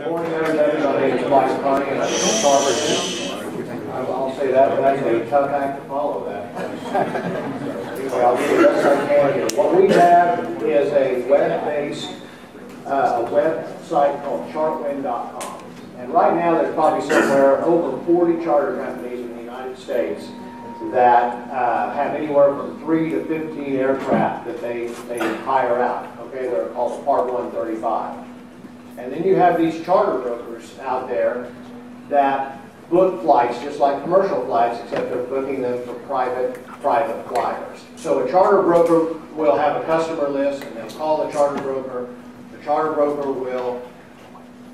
morning, everybody. It's Mike Connie, and I'm from Chartwind. I'll say that, but that's a tough act to follow that. Anyway, I'll do the best I can here. What we have is a web-based website called Chartwind.com. And right now, there's probably somewhere over 40 charter companies in the United States that have anywhere from 3 to 15 aircraft that they hire out. Okay, they're called Part 135. And then you have these charter brokers out there that book flights just like commercial flights, except they're booking them for private flyers. So a charter broker will have a customer list, and they'll call the charter broker. The charter broker will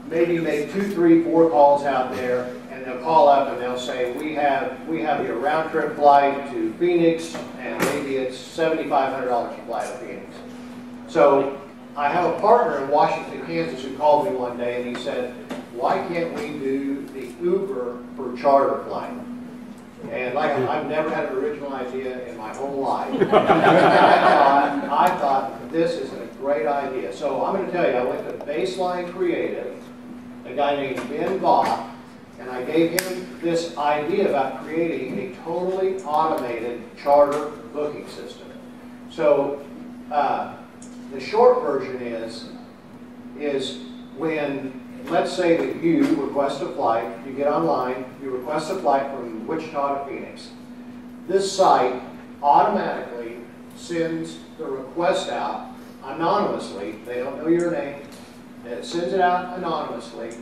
maybe make 2, 3, 4 calls out there, and they'll call up and they'll say, we have your round trip flight to Phoenix, and maybe it's $7,500 to fly to Phoenix. So I have a partner in Washington, Kansas who called me one day and he said, why can't we do the Uber for charter flight? And like I've never had an original idea in my whole life. I thought this is a great idea. So I'm going to tell you, I went to Baseline Creative, a guy named Ben Bach, and I gave him this idea about creating a totally automated charter booking system. So the short version is when, let's say that you request a flight, you get online, you request a flight from Wichita to Phoenix. This site automatically sends the request out anonymously. They don't know your name. It sends it out anonymously,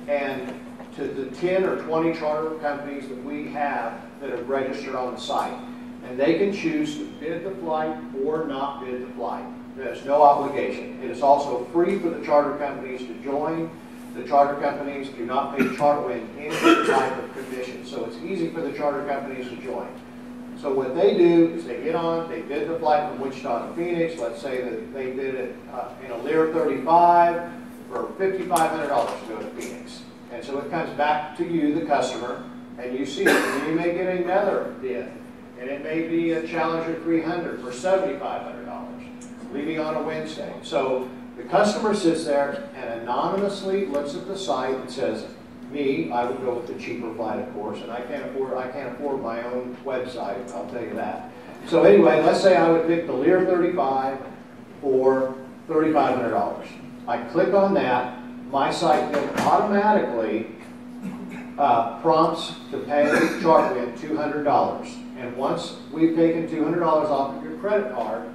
and to the 10 or 20 charter companies that we have that are registered on the site. And they can choose to bid the flight or not bid the flight. There's no obligation. It is also free for the charter companies to join. The charter companies do not pay Chartwind any type of commission. So it's easy for the charter companies to join. So what they do is they get on, they bid the flight from Wichita to Phoenix. Let's say that they bid it in a Lear 35 for $5,500 to go to Phoenix. And so it comes back to you, the customer, and you see it. And you may get another bid. And it may be a Challenger 300 for $7,500, leaving on a Wednesday. So the customer sits there and anonymously looks at the site and says, me, I would go with the cheaper flight, of course, and I can't afford my own website, I'll tell you that. So anyway, let's say I would pick the Lear 35 for $3,500. I click on that. My site then automatically prompts to pay Chartwind $200. And once we've taken $200 off of your credit card,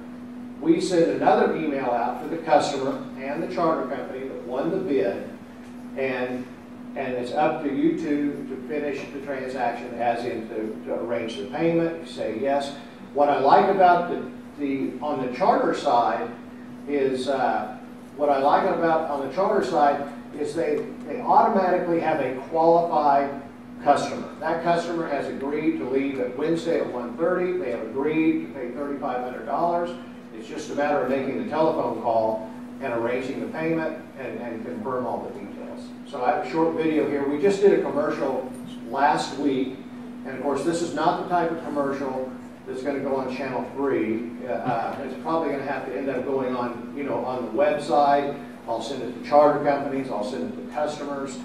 we send another email out to the customer and the charter company that won the bid, and it's up to you two to finish the transaction, as in to arrange the payment. You say yes. What I like about on the charter side is they automatically have a qualified customer. That customer has agreed to leave at Wednesday at 1:30. They have agreed to pay $3,500. It's just a matter of making the telephone call and arranging the payment and confirm all the details. So I have a short video here. We just did a commercial last week, and of course this is not the type of commercial that's going to go on Channel 3. It's probably going to have to end up going on, on the website. I'll send it to charter companies. I'll send it to customers.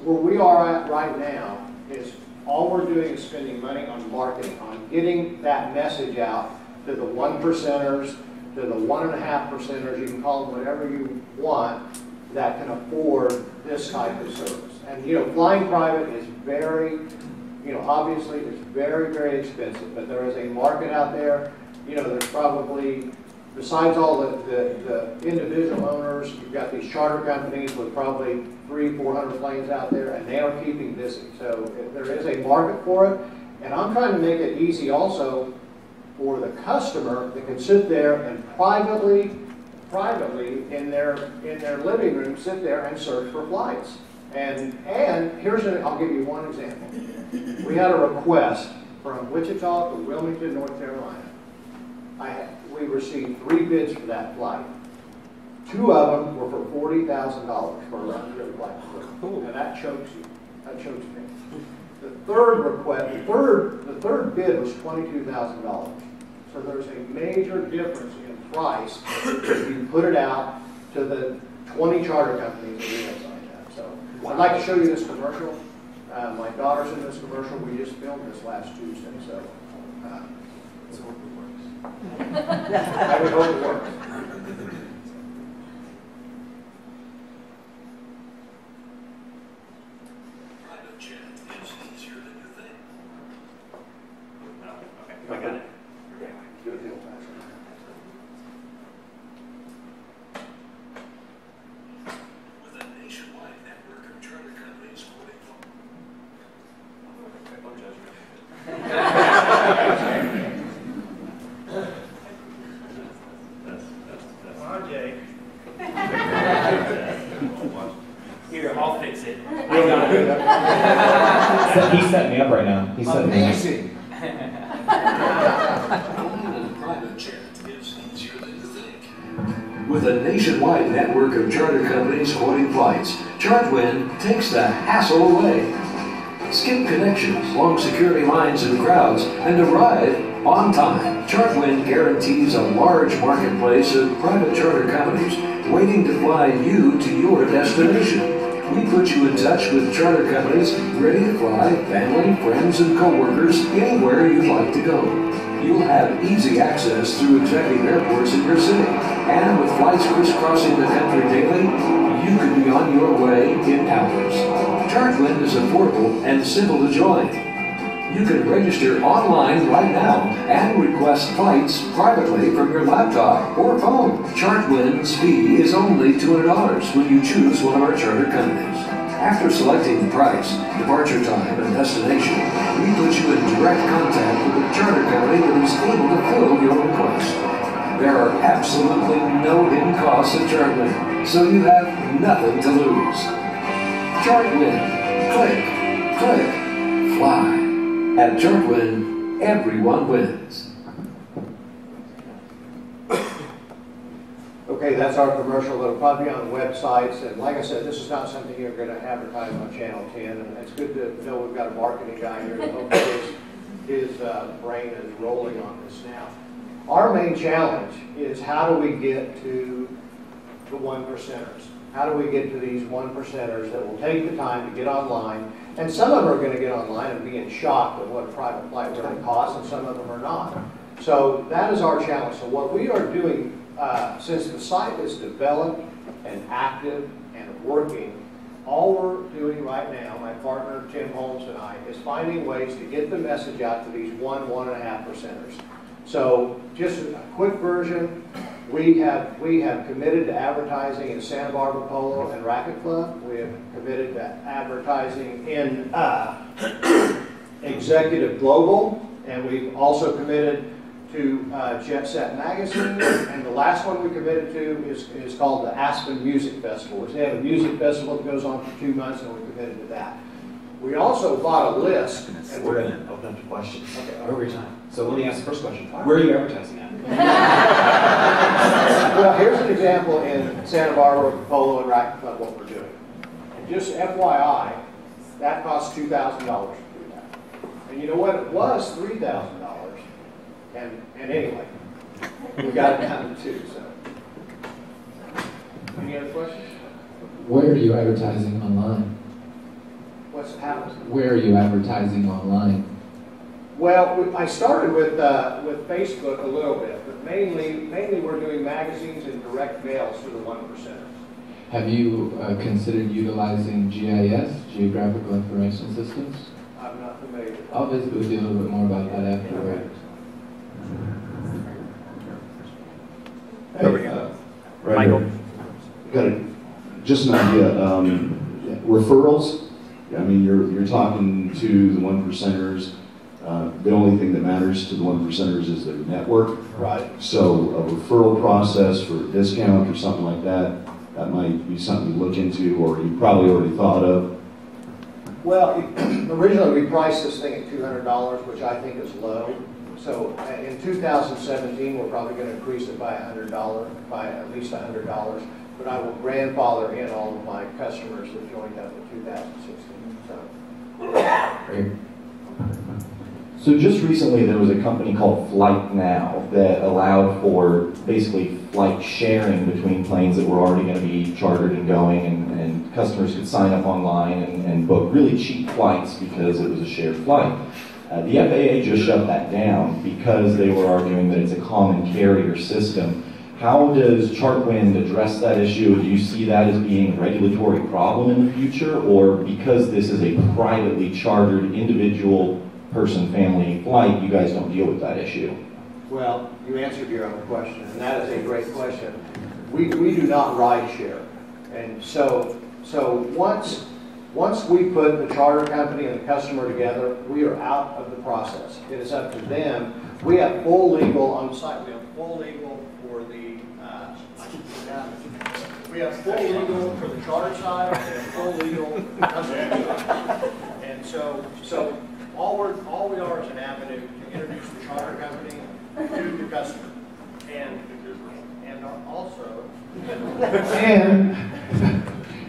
Where we are at right now is all we're doing is spending money on marketing, on getting that message out to the 1%ers, to the 1.5%ers, you can call them whatever you want, that can afford this type of service. And flying private is very, obviously it's very, very expensive, but there is a market out there. There's probably, besides all the individual owners, you've got these charter companies with probably 300-400 planes out there, and they are keeping busy. So there is a market for it, and I'm trying to make it easy also for the customer that can sit there and privately in their living room, sit there and search for flights. And I'll give you one example. We had a request from Wichita to Wilmington, North Carolina. We received 3 bids for that flight. 2 of them were for $40,000 for a round trip flight. Cool. And that chokes you. That chokes me. The third bid was $22,000. So there's a major difference in price if you put it out to the 20 charter companies that we have signed up. So I'd like to show you this commercial. My daughter's in this commercial. We just filmed this last Tuesday, so let's hope it works. I would hope it works. Private jet is easier than you think. Okay, I got it. Do it the old-fashioned way. With a nationwide network of charter companies holding Come on, Jay. Here, I'll fix it. I got it. He's setting me up right now. He's setting me up. Amazing. private jet is easier than you think. With a nationwide network of charter companies holding flights, Chartwind takes the hassle away. Skip connections, long security lines and crowds, and arrive on time. Chartwind guarantees a large marketplace of private charter companies waiting to fly you to your destination. We put you in touch with charter companies ready to fly family, friends, and coworkers anywhere you'd like to go. You'll have easy access through executive airports in your city. And with flights crisscrossing the country daily, you could be on your way in hours. Chartwind is affordable and simple to join. You can register online right now and request flights privately from your laptop or phone. Chartwind's fee is only $200 when you choose one of our charter companies. After selecting the price, departure time, and destination, we put you in direct contact with a charter company that is able to fill your request. There are absolutely no hidden costs at Chartwind, so you have nothing to lose. Chartwind. Click, click, fly. At Chartwind, everyone wins. Okay, that's our commercial. It'll probably be on websites. And like I said, this is not something you're going to advertise on Channel 10. And it's good to know we've got a marketing guy here to hope his brain is rolling on this now. Our main challenge is how do we get to the 1%ers? How do we get to these 1%ers that will take the time to get online? And some of them are going to get online and be in shock at what a private flight really costs, and some of them are not. So that is our challenge. So what we are doing, since the site is developed and active and working, all we're doing right now, my partner Tim Holmes and I, is finding ways to get the message out to these 1.5%ers. So just a quick version, we have committed to advertising in Santa Barbara Polo and Racket Club. We have committed to advertising in Executive Global, and we've also committed to Jet Set Magazine, and the last one we committed to is called the Aspen Music Festival, which they have a music festival that goes on for 2 months, and we committed to that. We also bought a list. And We're going to open up to questions. Okay. Over time. So let me ask the first question. Where are you advertising at? Well, here's an example in Santa Barbara Polo and Racket Club what we're doing. And just FYI, that costs $2,000 to do that. And you know what? It was $3,000. And anyway, we got it down to 2. So, any other questions? Where are you advertising online? What's happening? Where are you advertising online? Well, I started with Facebook a little bit, but mainly we're doing magazines and direct mails to the 1%ers. Have you considered utilizing GIS, Geographical Information Systems? I'm not familiar with that. I'll visit with you a little bit more about that afterward. Hey, right Michael. Got just an idea. Referrals. I mean, you're talking to the 1%ers. The only thing that matters to the 1%ers is their network. Right. So a referral process for a discount or something like that, that might be something you look into, or you probably already thought of. Well, originally we priced this thing at $200, which I think is low. So in 2017, we're probably going to increase it by $100, by at least $100. But I will grandfather in all of my customers that joined up in 2016. So. Great. So just recently there was a company called Flight Now that allowed for basically flight sharing between planes that were already going to be chartered and going, and customers could sign up online and book really cheap flights because it was a shared flight. The FAA just shut that down because they were arguing that it's a common carrier system. How does Chartwind address that issue? Do you see that as being a regulatory problem in the future, or because this is a privately chartered individual person, family flight, you guys don't deal with that issue? Well, you answered your own question, and that is a great question. We do not ride share. And so once we put the charter company and the customer together, we are out of the process. It is up to them. We have full legal on the site. We have full legal for the we have full legal for the charter side and full legal for the customer side. And so all we are is an avenue to introduce the charter company to the customer, and also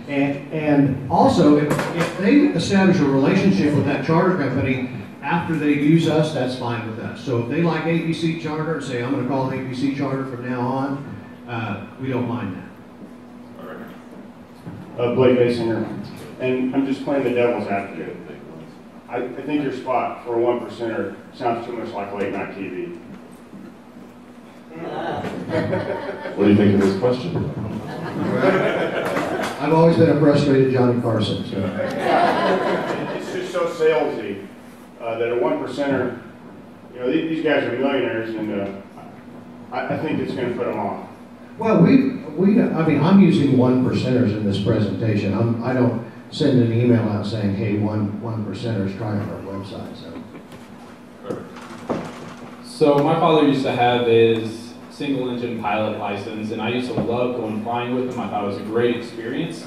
and also if they establish a relationship with that charter company after they use us, that's fine with us. So if they like ABC Charter and say, I'm going to call it ABC Charter from now on, we don't mind that. Blake Basinger, and I'm just playing the devil's advocate. I think your spot for a 1%er sounds too much like late night TV. What do you think of this question? I've always been a frustrated Johnny Carson. So. It's just so salesy that a 1%er, you know, these guys are millionaires, and I think it's going to put them off. Well, I mean, I'm using 1%ers in this presentation. I don't send an email out saying, hey, 1%ers, try out our website. So my father used to have his single engine pilot license, and I used to love going flying with him. I thought it was a great experience.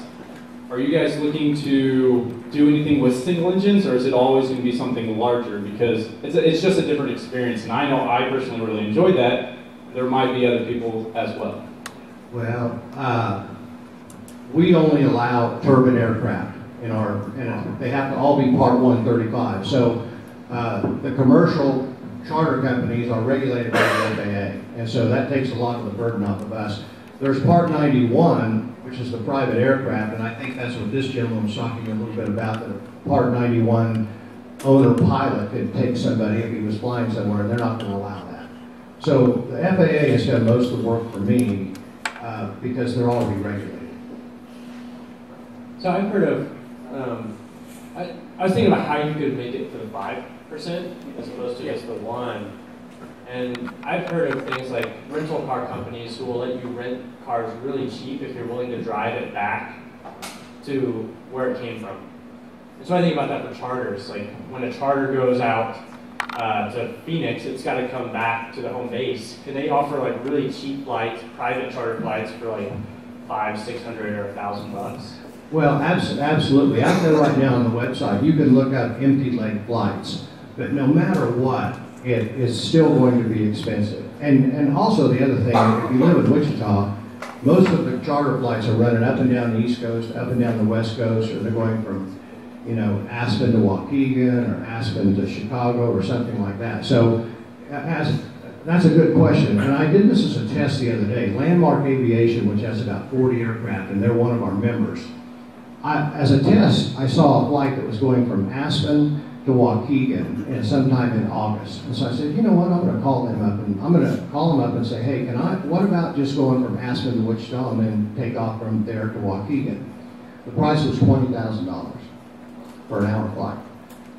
Are you guys looking to do anything with single engines, or is it always going to be something larger? Because it's just a different experience, and I know I personally really enjoyed that. There might be other people as well. Well, we only allow turbine aircraft in our, they have to all be Part 135. So the commercial charter companies are regulated by the FAA, and so that takes a lot of the burden off of us. There's Part 91, which is the private aircraft, and I think that's what this gentleman was talking a little bit about, that Part 91 owner pilot could take somebody if he was flying somewhere, and they're not going to allow that. So the FAA has done most of the work for me because they're already regulated. So I've heard of, I was thinking about how you could make it for the 5% as opposed to just the 1%. And I've heard of things like rental car companies who will let you rent cars really cheap if you're willing to drive it back to where it came from. And so I think about that for charters. Like when a charter goes out to Phoenix, it's got to come back to the home base. Can they offer like really cheap flights, private charter flights for like $500, $600, or $1,000? Well, absolutely. Out there right now on the website, you can look up empty leg flights, but no matter what, it is still going to be expensive. And also the other thing, if you live in Wichita, most of the charter flights are running up and down the East Coast, up and down the West Coast, or they're going from, you know, Aspen to Waukegan, or Aspen to Chicago, or something like that. So that's a good question. And I did this as a test the other day. Landmark Aviation, which has about 40 aircraft, and they're one of our members. As a test, I saw a flight that was going from Aspen to Waukegan sometime in August. And so I said, you know what, I'm going to call them up, and I'm going to call them up and say, hey, what about just going from Aspen to Wichita and then take off from there to Waukegan? The price was $20,000 for an hour flight.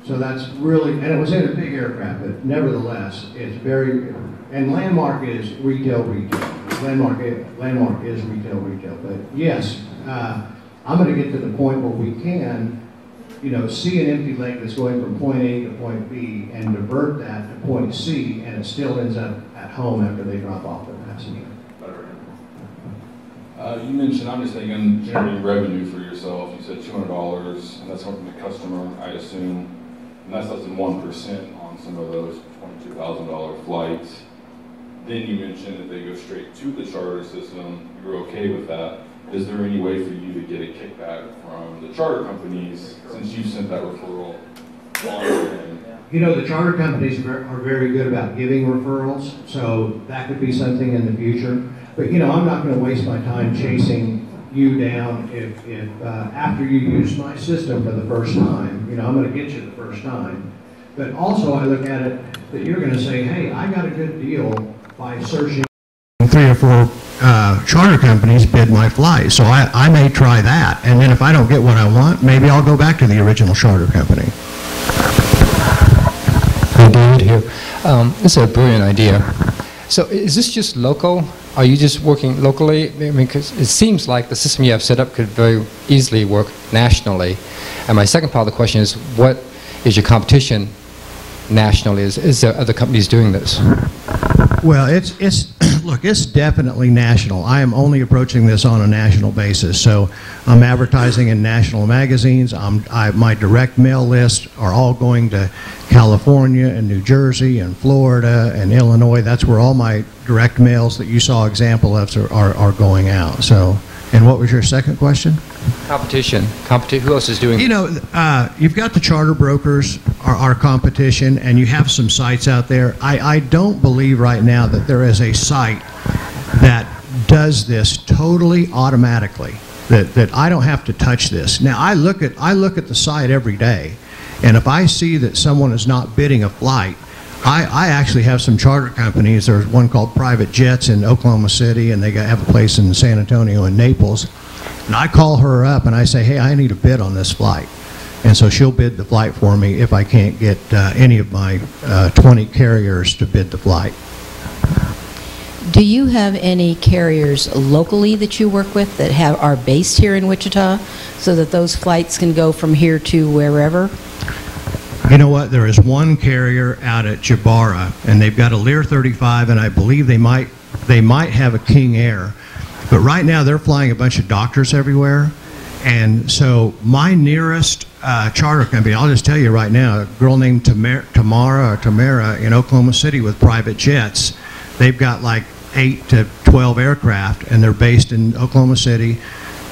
So that's really, and it was in a big aircraft, but nevertheless, it's very, and Landmark is retail. Landmark is retail. But yes, I'm going to get to the point where we can, you know, see an empty leg that's going from point A to point B and divert that to point C, and it still ends up at home after they drop off the passenger. You mentioned, I'm just thinking, generating revenue for yourself. You said $200, and that's something the customer, I assume, and that's less than 1% on some of those $22,000 flights. Then you mentioned that they go straight to the charter system. You're okay with that. Is there any way for you to get a kickback from the charter companies since you sent that referral on? you know, the charter companies are very good about giving referrals, so that could be something in the future. But, you know, I'm not going to waste my time chasing you down if after you use my system for the first time, you know, I'm going to get you the first time. But also I look at it that you're going to say, hey, I got a good deal by searching 3 or 4 charter companies bid my flight. So I may try that. And then if I don't get what I want, maybe I'll go back to the original charter company. Hey, David here. This is a brilliant idea. So is this just local? Are you just working locally? I mean, because it seems like the system you have set up could very easily work nationally. And my second part of the question is, what is your competition nationally? Is there other companies doing this? Well, look, it's definitely national. I am only approaching this on a national basis. So I'm advertising in national magazines. My direct mail lists are all going to California and New Jersey and Florida and Illinois. That's where all my direct mails that you saw example of are going out. So, and what was your second question? Competition. Who else is doing You know, you've got the charter brokers, our competition, and you have some sites out there. I don't believe right now that there is a site that does this totally automatically, that I don't have to touch this. Now, I look at the site every day, and if I see that someone is not bidding a flight, I actually have some charter companies. There's one called Private Jets in Oklahoma City, and they have a place in San Antonio and Naples. And I call her up and I say, hey, I need a bid on this flight. And so she'll bid the flight for me if I can't get any of my 20 carriers to bid the flight. Do you have any carriers locally that you work with that are based here in Wichita so that those flights can go from here to wherever? You know what? There is one carrier out at Jabara, and they've got a Lear 35, and I believe they might have a King Air. But right now they're flying a bunch of doctors everywhere. And so my nearest charter company, I'll just tell you right now, a girl named Tamara in Oklahoma City with Private Jets. They've got like 8 to 12 aircraft, and they're based in Oklahoma City,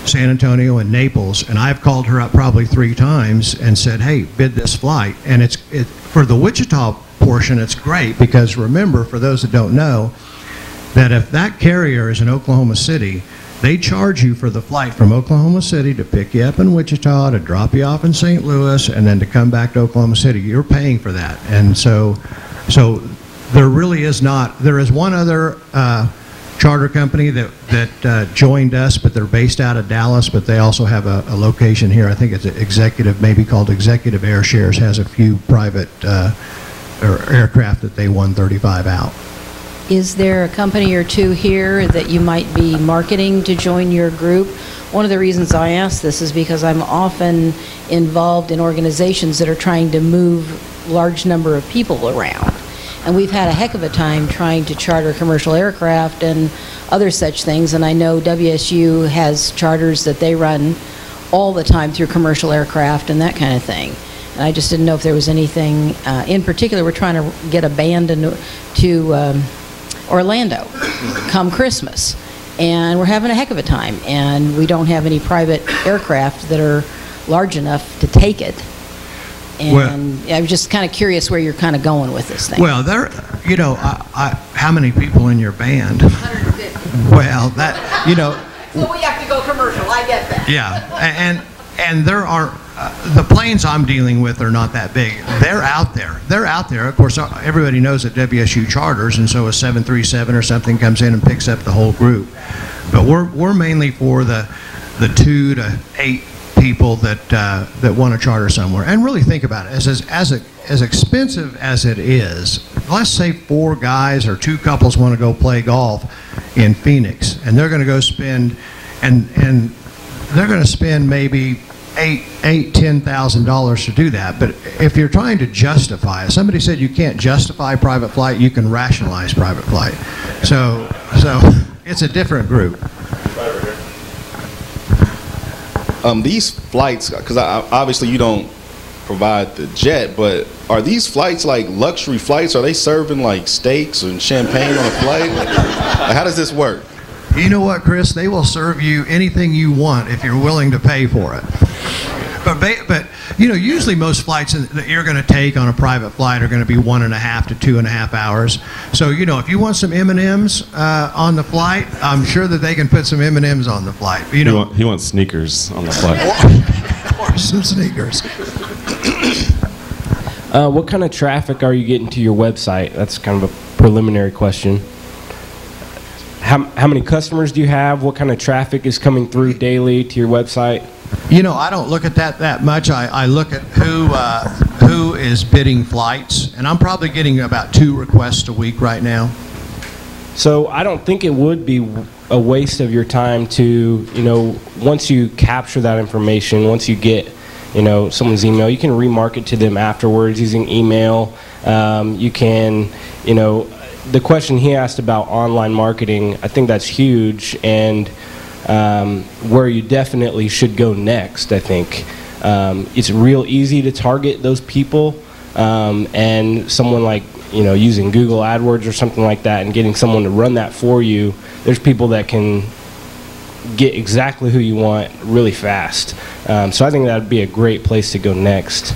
San Antonio, and Naples. And I've called her up probably 3 times and said, hey, bid this flight. And for the Wichita portion, it's great because remember, for those that don't know, that if that carrier is in Oklahoma City, they charge you for the flight from Oklahoma City to pick you up in Wichita, to drop you off in St. Louis, and then to come back to Oklahoma City. You're paying for that. And so there really is not. There is one other charter company that joined us, but they're based out of Dallas, but they also have a location here. I think it's Executive, maybe called Executive Air Shares, has a few private or aircraft that they 135 out. Is there a company or two here that you might be marketing to join your group? One of the reasons I ask this is because I'm often involved in organizations that are trying to move large number of people around. And we've had a heck of a time trying to charter commercial aircraft and other such things. And I know WSU has charters that they run all the time through commercial aircraft and that kind of thing. And I just didn't know if there was anything in particular. We're trying to get a band to Orlando come Christmas, and we're having a heck of a time, and we don't have any private aircraft that are large enough to take it. And I'm just kind of curious where you're kind of going with this thing. Well, you know, how many people in your band? 150. Well, that, you know. So we have to go commercial, I get that. Yeah, and there are, the planes I'm dealing with are not that big. They're out there. They're out there. Of course, everybody knows that WSU charters, and so a 737 or something comes in and picks up the whole group. But we're mainly for the 2 to 8 people that want to charter somewhere. And really think about it. As expensive as it is, let's say 4 guys or 2 couples want to go play golf in Phoenix, and they're going to go spend, and they're going to spend maybe $10,000 to do that. But if you're trying to justify it, somebody said you can't justify private flight, you can rationalize private flight. So it's a different group. These flights, because obviously you don't provide the jet, but are these flights like luxury flights? Are they serving like steaks and champagne on a flight? Like, how does this work? You know what, Chris? They will serve you anything you want if you're willing to pay for it. But you know, usually most flights that you're going to take on a private flight are going to be 1.5 to 2.5 hours. So you know, if you want some M&Ms on the flight, I'm sure that they can put some M&Ms on the flight. You know, he wants sneakers on the flight. or some sneakers. What kind of traffic are you getting to your website? That's kind of a preliminary question. How many customers do you have? What kind of traffic is coming through daily to your website? You know, I don't look at that much. I look at who is bidding flights, and I'm probably getting about 2 requests a week right now. So I don't think it would be a waste of your time to, you know, once you capture that information, once you get, you know, someone's email, you can remarket to them afterwards using email. You can, you know, the question he asked about online marketing, I think that's huge, and where you definitely should go next, I think. It's real easy to target those people, and someone like, you know, using Google AdWords or something like that and getting someone to run that for you, there's people that can get exactly who you want really fast. So I think that would be a great place to go next.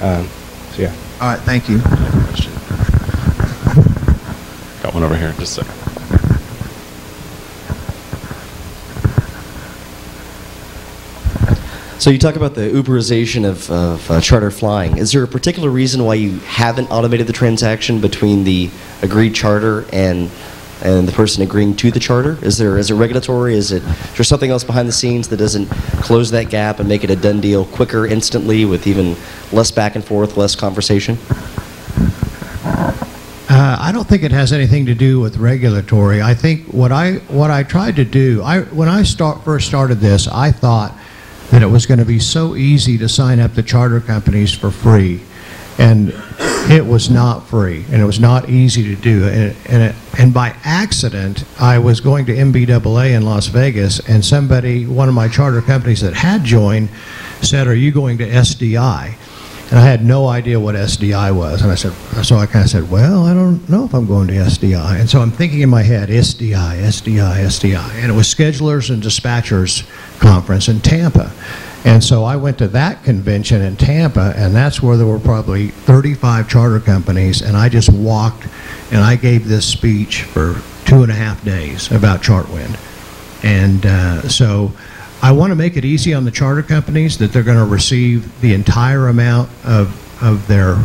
So yeah. All right, thank you. Got one over here, just a second. So you talk about the Uberization of charter flying. Is there a particular reason why you haven't automated the transaction between the agreed charter and the person agreeing to the charter? Is it regulatory? Is there something else behind the scenes that doesn't close that gap and make it a done deal quicker, instantly, with even less back and forth, less conversation? I don't think it has anything to do with regulatory. I think what I tried to do, when I first started this, I thought that it was going to be so easy to sign up the charter companies for free, and it was not free, and it was not easy to do. And by accident, I was going to MBAA in Las Vegas, and one of my charter companies that had joined, said, "Are you going to SDI?" And I had no idea what SDI was, and so I kind of said, "Well, I don't know if I'm going to SDI." And so I'm thinking in my head, SDI, and it was Schedulers and Dispatchers Conference in Tampa. And so I went to that convention in Tampa, and that's where there were probably 35 charter companies, and I just walked and I gave this speech for 2.5 days about Chartwind. And so I want to make it easy on the charter companies that they're going to receive the entire amount of their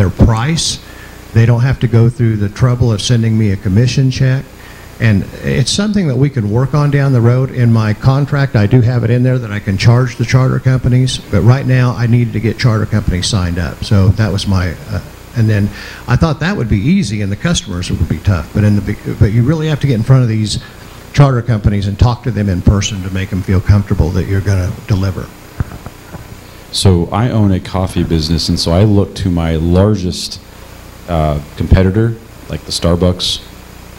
price. They don't have to go through the trouble of sending me a commission check. And it's something that we can work on down the road. In my contract, I do have it in there that I can charge the charter companies, but right now I needed to get charter companies signed up. So that was my, and then I thought that would be easy and the customers would be tough. But you really have to get in front of these charter companies and talk to them in person to make them feel comfortable that you're going to deliver. So I own a coffee business, and so I look to my largest competitor, like the Starbucks,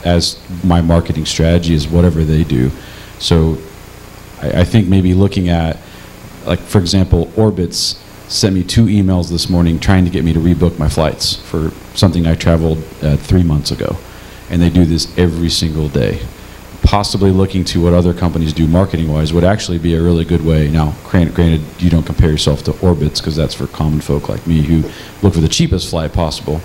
as my marketing strategy is whatever they do. So I think maybe looking at, like, for example, Orbitz sent me 2 emails this morning trying to get me to rebook my flights for something I traveled 3 months ago. And they do this every single day. Possibly looking to what other companies do marketing-wise would actually be a really good way. Now, granted, you don't compare yourself to Orbitz, because that's for common folk like me who look for the cheapest flight possible,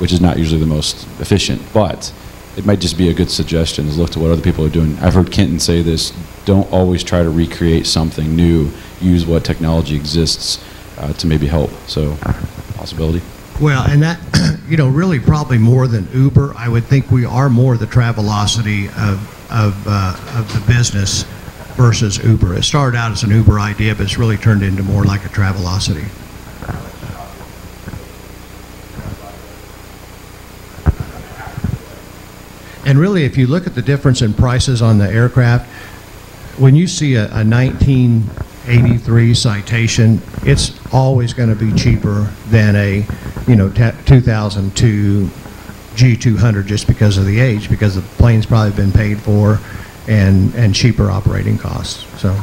which is not usually the most efficient. But it might just be a good suggestion, is look to what other people are doing. I've heard Kenton say this: don't always try to recreate something new. Use what technology exists to maybe help. So, possibility. Well, and that, you know, really probably more than Uber, I would think we are more the Travelocity of the business versus Uber. It started out as an Uber idea, but it's really turned into more like a Travelocity. And really, if you look at the difference in prices on the aircraft, when you see a 1983 Citation, it's always going to be cheaper than a, you know, 2002 G200, just because of the age, because the plane's probably been paid for, and cheaper operating costs. So,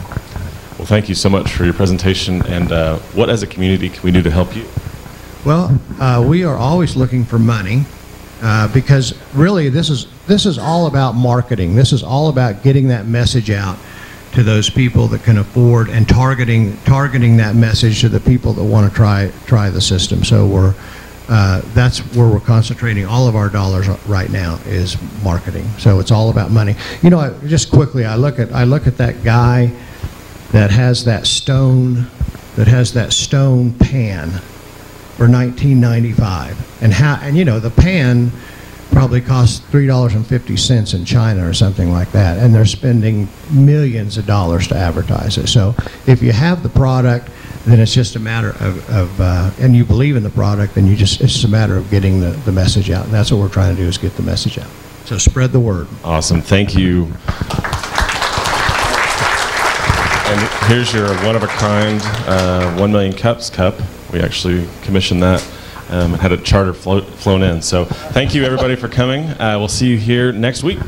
well, thank you so much for your presentation. And what, as a community, can we do to help you? Well, we are always looking for money, because really this is all about marketing. This is all about getting that message out to those people that can afford, and targeting that message to the people that want to try the system. So that's where we're concentrating all of our dollars right now, is marketing. So it's all about money. You know, just quickly, I look at that guy that has that stone pan for $19.95, and you know, the pan probably costs $3.50 in China or something like that, and they're spending millions of dollars to advertise it. So if you have the product, then it's just a matter of and you believe in the product, then it's just a matter of getting the message out, and that's what we're trying to do, is get the message out. So spread the word. Awesome, thank you. And here's your one-of-a-kind 1 million cups cup. We actually commissioned that and had a charter flown in. So thank you everybody for coming. We'll see you here next week.